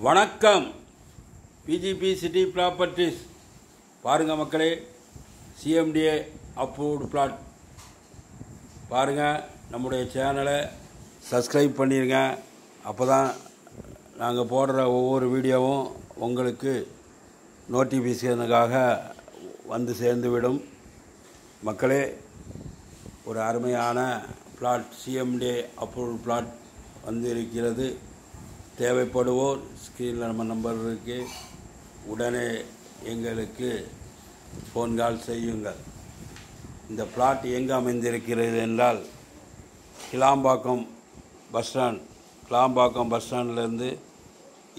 வணக்கம். PGP city properties பாருங்கள் மக்களே, சிஎம்டிஏ அப்ரூவ்டு பிளாட் பாருங்கள். நம்முடைய சேனலை சப்ஸ்கிரைப் பண்ணிடுங்க. அப்போ தான் நாங்கள் போடுற ஒவ்வொரு வீடியோவும் உங்களுக்கு நோட்டிஃபிகேஷனுக்காக வந்து சேர்ந்துவிடும். மக்களே, ஒரு அருமையான பிளாட், சிஎம்டிஏ அப்ரூவ்டு பிளாட் வந்து இருக்கிறது. தேவைப்படுவோர் ஸ்க்ரீனில் நம்ம நம்பர் இருக்கு, உடனே எங்களுக்கு ஃபோன் கால் செய்யுங்கள். இந்த பிளாட் எங்கே அமைந்திருக்கிறது என்றால், கிளாம்பாக்கம் பஸ் ஸ்டாண்ட்லேருந்து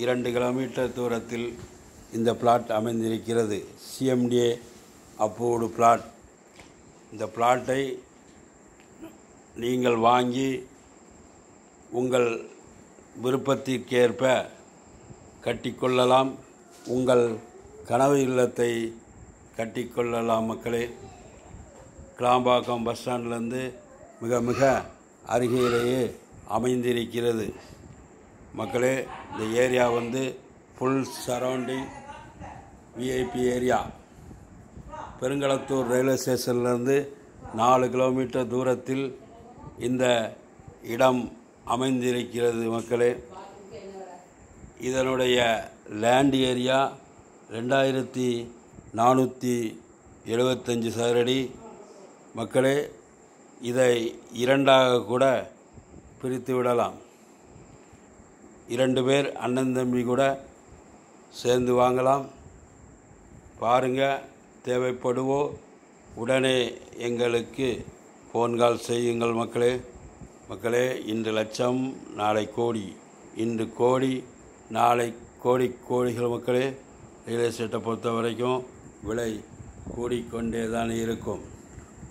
2 கிலோமீட்டர் தூரத்தில் இந்த பிளாட் அமைந்திருக்கிறது. CMDA approved plot. இந்த பிளாட்டை நீங்கள் வாங்கி உங்கள் விருப்பத்திற்கேற்ப கட்டிக்கொள்ளலாம். உங்கள் கனவு இல்லத்தை கட்டிக்கொள்ளலாம். மக்களே, கிளாம்பாக்கம் பஸ் ஸ்டாண்ட்லேருந்து மிக மிக அருகிலேயே அமைந்திருக்கிறது. மக்களே, இந்த ஏரியா வந்து full surrounding VIP area. Perungalathur railway ஸ்டேஷன்லேருந்து 4 கிலோமீட்டர் தூரத்தில் இந்த இடம் அமைந்திருக்கிறது. மக்களே, இதனுடைய லேண்ட் ஏரியா 2475 சதுரடி. மக்களே, இதை 2ஆக கூட பிரித்து விடலாம். 2 பேர் அண்ணன் தம்பி கூட சேர்ந்து வாங்கலாம். பாருங்கள், தேவைப்படுவோ உடனே எங்களுக்கு ஃபோன் கால் செய்யுங்கள். மக்களே, இன்று லட்சம் நாளை கோடி, இன்று கோடி நாளை கோடிகள். மக்களே, ரியல் எஸ்டேட்டை பொறுத்த வரைக்கும் விலை கூடிக்கொண்டே தான் இருக்கும்.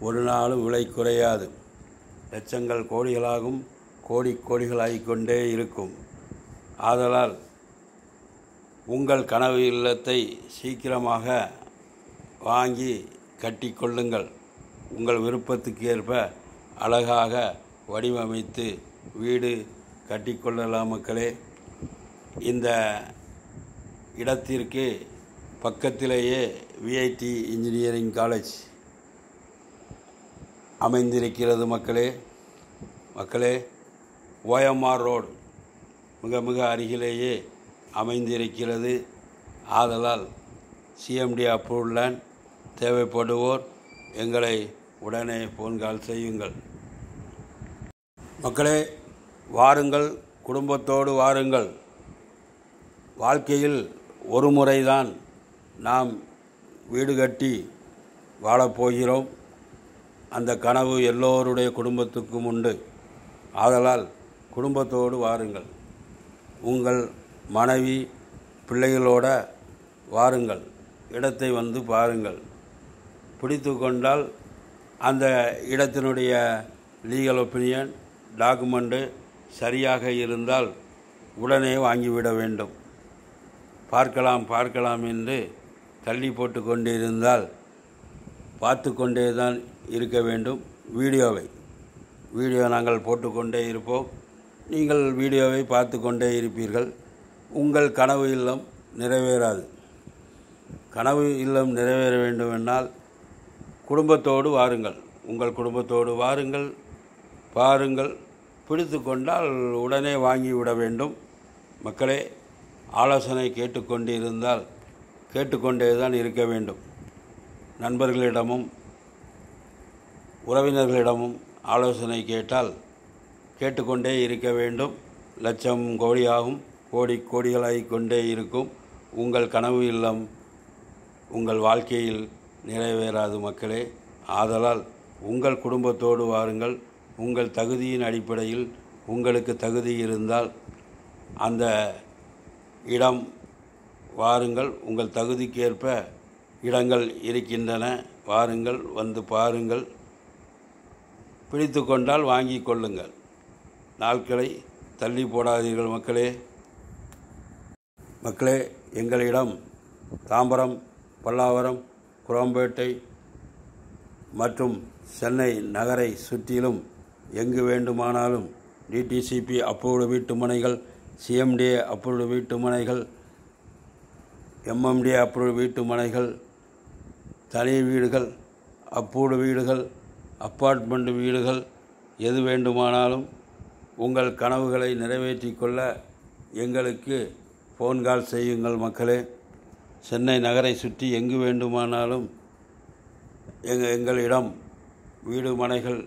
ஒரு நாளும் விலை குறையாது. லட்சங்கள் கோடிகளாகும், கோடிகளாகிக்கொண்டே இருக்கும். ஆதலால் உங்கள் கனவு இல்லத்தை சீக்கிரமாக வாங்கி கட்டிக்கொள்ளுங்கள். உங்கள் விருப்பத்துக்கு ஏற்ப அழகாக வடிவமைத்து வீடு கட்டிக்கொள்ளலாம். மக்களே, இந்த இடத்திற்கு பக்கத்திலேயே விஐடி இன்ஜினியரிங் காலேஜ் அமைந்திருக்கிறது. மக்களே, ஓஎம்ஆர் ரோடு மிக மிக அருகிலேயே அமைந்திருக்கிறது. ஆதலால் சிஎம்டி அப்ரூவ்ட் லேண்ட் தேவைப்படுவோர் எங்களை உடனே ஃபோன் கால் செய்யுங்கள். மக்களே, வாருங்கள், குடும்பத்தோடு வாருங்கள். வாழ்க்கையில் ஒரு முறைதான் நாம் வீடு கட்டி வாழப்போகிறோம். அந்த கனவு எல்லோருடைய குடும்பத்துக்கும் உண்டு. ஆதலால் குடும்பத்தோடு வாருங்கள். உங்கள் மனைவி பிள்ளைகளோட வாருங்கள். இடத்தை வந்து பாருங்கள். பிடித்து கொண்டால் அந்த இடத்தினுடைய லீகல் ஒப்பீனியன், டாக்குமெண்ட்டு சரியாக இருந்தால் உடனே வாங்கிவிட வேண்டும். பார்க்கலாம் என்று தள்ளி போட்டு கொண்டு இருந்தால் பார்த்து கொண்டே தான் இருக்க வேண்டும். வீடியோ நாங்கள் போட்டுக்கொண்டே இருப்போம். நீங்கள் வீடியோவை பார்த்து கொண்டே இருப்பீர்கள். உங்கள் கனவு இல்லம் நிறைவேறாது. கனவு இல்லம் நிறைவேற வேண்டுமென்றால் குடும்பத்தோடு வாருங்கள். உங்கள் குடும்பத்தோடு வாருங்கள், பாருங்கள். பிடித்து கொண்டால் உடனே வாங்கிவிட வேண்டும். மக்களே, ஆலோசனை கேட்டுக்கொண்டே தான் இருக்க வேண்டும். நண்பர்களிடமும் உறவினர்களிடமும் ஆலோசனை கேட்டுக்கொண்டே இருக்க வேண்டும். லட்சம் கோடியாகும், கோடிகளாகிக் கொண்டே இருக்கும். உங்கள் கனவு இல்லம் உங்கள் வாழ்க்கையில் நிறைவேறாது. மக்களே, ஆதலால் உங்கள் குடும்பத்தோடு வாருங்கள். உங்கள் தகுதியின் அடிப்படையில் உங்களுக்கு தகுதி இருந்தால் அந்த இடம் வாருங்கள். உங்கள் தகுதிக்கேற்ப இடங்கள் இருக்கின்றன. வாருங்கள், வந்து பாருங்கள். பிடித்து கொண்டால் வாங்கி கொள்ளுங்கள். நாட்களை தள்ளி போடாதீர்கள். மக்களே, எங்களிடம் தாம்பரம், பல்லாவரம், குரோம்பேட்டை மற்றும் சென்னை நகரை சுற்றிலும் எங்கு வேண்டுமானாலும் டிடிசிபி அப்ரூவ்டு வீட்டு மனைகள், சிஎம்டிஏ அப்ரூவ்டு வீட்டு மனைகள், எம்எம்டிஏ அப்ரூவ்டு வீட்டு மனைகள், தனி வீடுகள், அப்ரூவ்டு வீடுகள், அப்பார்ட்மெண்ட் வீடுகள் எது வேண்டுமானாலும் உங்கள் கனவுகளை நிறைவேற்றிக் கொள்ள எங்களுக்கு ஃபோன் கால் செய்யுங்கள் மக்களே. சென்னை நகரை சுற்றி எங்கு வேண்டுமானாலும் எங்களிடம் வீடு மனைகள்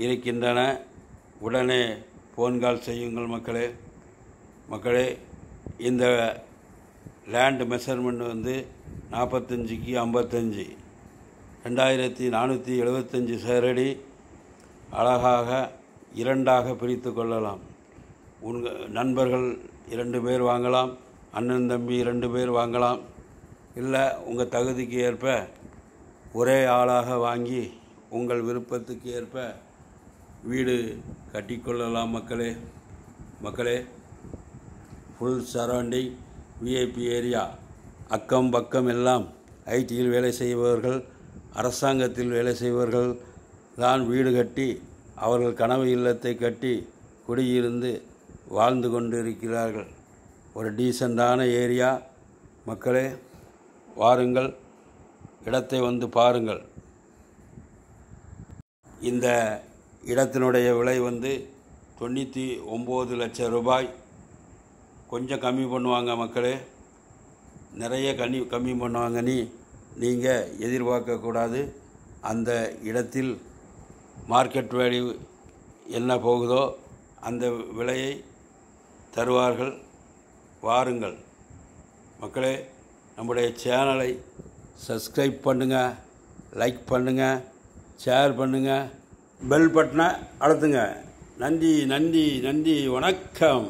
இருக்கின்றன. உடனே ஃபோன் கால் செய்யுங்கள் மக்களே. இந்த லேண்ட் மெஷர்மெண்ட் 45க்கு 55 2475 சதுரடி அழகாக 2ஆக பிரித்து கொள்ளலாம். உங்கள் நண்பர்கள் 2 பேர் வாங்கலாம், அண்ணன் தம்பி 2 பேர் வாங்கலாம். இல்லை உங்கள் தகுதிக்கு ஏற்ப ஒரே ஆளாக வாங்கி உங்கள் விருப்பத்துக்கு ஏற்ப வீடு கட்டிக்கொள்ளலாம் மக்களே. ஃபுல் சரௌண்டிங் விஐபி ஏரியா, அக்கம் பக்கம் எல்லாம் ஐடியில் வேலை செய்பவர்கள், அரசாங்கத்தில் வேலை செய்பவர்கள் தான் வீடு கட்டி அவர்கள் கனவு இல்லத்தை கட்டி குடியிருந்து வாழ்ந்து கொண்டு இருக்கிறார்கள். ஒரு டீசெண்டான ஏரியா மக்களே. வாருங்கள், இடத்தை வந்து பாருங்கள். இந்த இடத்தினுடைய விலை 99 லட்சம் ரூபாய். கொஞ்சம் கம்மி பண்ணுவாங்க மக்களே, நிறைய கம்மி பண்ணுவாங்க. நீங்கள் எதிர்பார்க்கக்கூடாது. அந்த இடத்தில் மார்க்கெட் வேல்யூ என்ன போகுதோ அந்த விலையை தருவார்கள். வாருங்கள் மக்களே. நம்முடைய சேனலை சப்ஸ்கிரைப் பண்ணுங்கள், லைக் பண்ணுங்கள், ஷேர் பண்ணுங்கள், பெல் பட்டனை அழுத்துங்க. நன்றி, வணக்கம்.